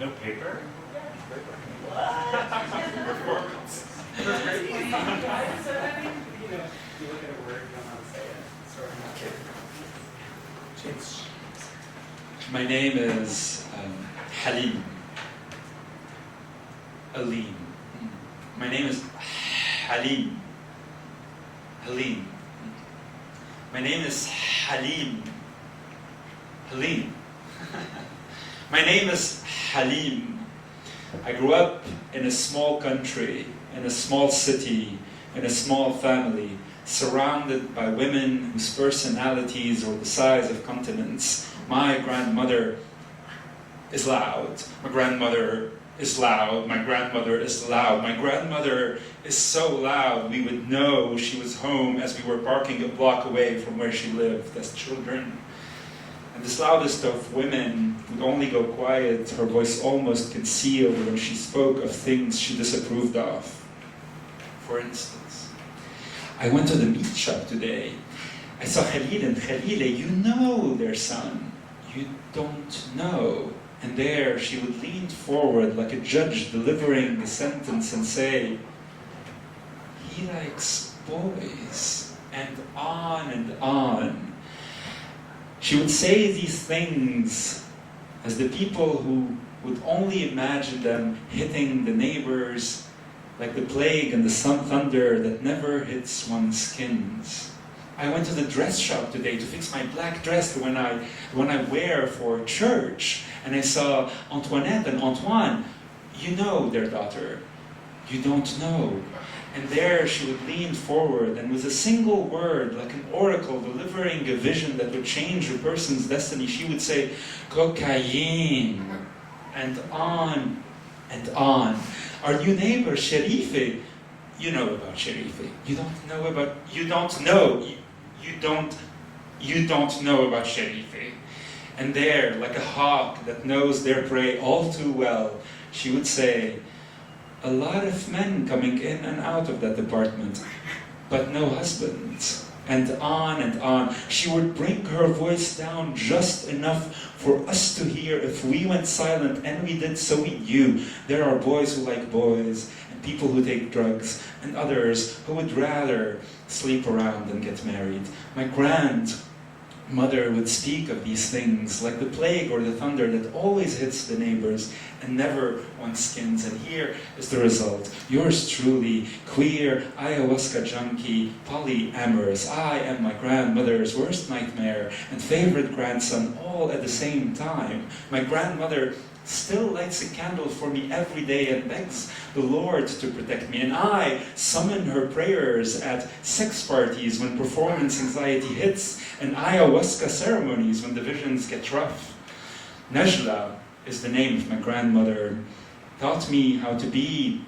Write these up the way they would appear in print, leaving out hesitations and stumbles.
No paper? Performance. So, I mean, you know, if you look at a word, you don't know how to say it. Sort of. My name is Halim. Halim. My name is Halim. Halim. My name is Halim. Halim. My name is Halim. I grew up in a small country, in a small city, in a small family, surrounded by women whose personalities were the size of continents. My grandmother is loud. My grandmother is loud. My grandmother is loud. My grandmother is so loud we would know she was home as we were parking a block away from where she lived as children. And this loudest of women would only go quiet, her voice almost concealed when she spoke of things she disapproved of. For instance, I went to the meat shop today. I saw Khalil and Khalila. You know their son. You don't know. And there she would lean forward like a judge delivering the sentence and say, he likes boys, and on and on. She would say these things as the people who would only imagine them hitting the neighbors like the plague and the thunder that never hits one's skins. I went to the dress shop today to fix my black dress when I wear for church, and I saw Antoinette and Antoine. You know their daughter. You don't know. And there she would lean forward, and with a single word, like an oracle delivering a vision that would change a person's destiny, she would say, cocaine, and on and on. Our new neighbor, Sherife, you know about Sherife. You don't know about Sherife. And there, like a hawk that knows their prey all too well, she would say, a lot of men coming in and out of that apartment, but no husbands. And on and on. She would bring her voice down just enough for us to hear. If we went silent, and we did, so we knew. There are boys who like boys, and people who take drugs, and others who would rather sleep around than get married. My grandmother would speak of these things like the plague or the thunder that always hits the neighbors and never one's skins. And here is the result. Yours truly, queer, ayahuasca junkie, polyamorous. I am my grandmother's worst nightmare and favorite grandson all at the same time. My grandmother still lights a candle for me every day and begs the Lord to protect me. And I summon her prayers at sex parties when performance anxiety hits, and ayahuasca ceremonies when the visions get rough. Najla is the name of my grandmother. Taught me how to be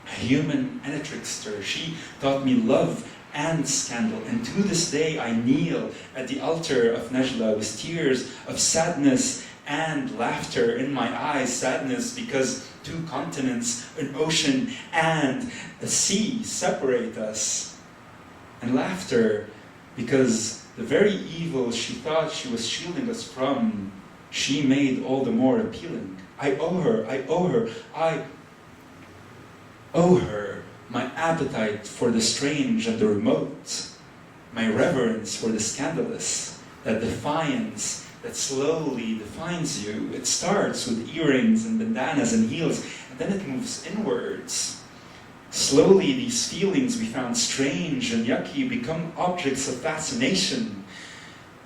a human and a trickster. She taught me love and scandal. And to this day I kneel at the altar of Najla with tears of sadness and laughter in my eyes. Sadness because 2 continents, an ocean and a sea separate us. And laughter because the very evil she thought she was shielding us from, she made all the more appealing. I owe her my appetite for the strange and the remote, my reverence for the scandalous, that defiance that slowly defines you. It starts with earrings and bandanas and heels, and then it moves inwards. Slowly, these feelings we found strange and yucky become objects of fascination.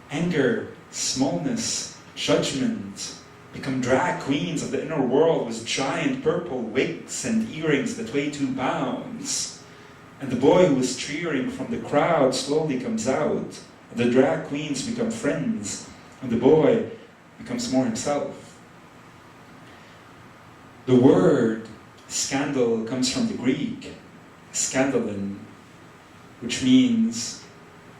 Anger, smallness, judgment become drag queens of the inner world with giant purple wigs and earrings that weigh 2 pounds. And the boy who is cheering from the crowd slowly comes out. And the drag queens become friends. And the boy becomes more himself. The word scandal comes from the Greek, scandalon, which means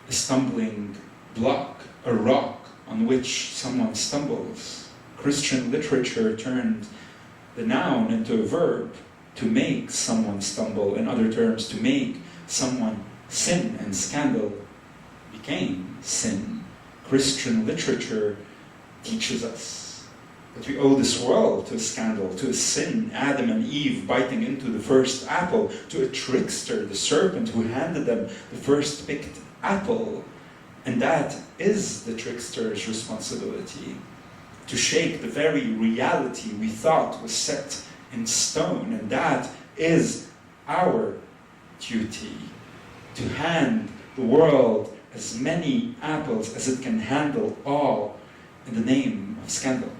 a stumbling block, a rock on which someone stumbles. Christian literature turned the noun into a verb, to make someone stumble. In other terms, to make someone sin, and scandal became sin. Christian literature teaches us That we owe this world to a scandal, to a sin, Adam and Eve biting into the first apple, to a trickster, the serpent, who handed them the first picked apple. And that is the trickster's responsibility, to shake the very reality we thought was set in stone. And that is our duty, to hand the world as many apples as it can handle, all in the name of scandal.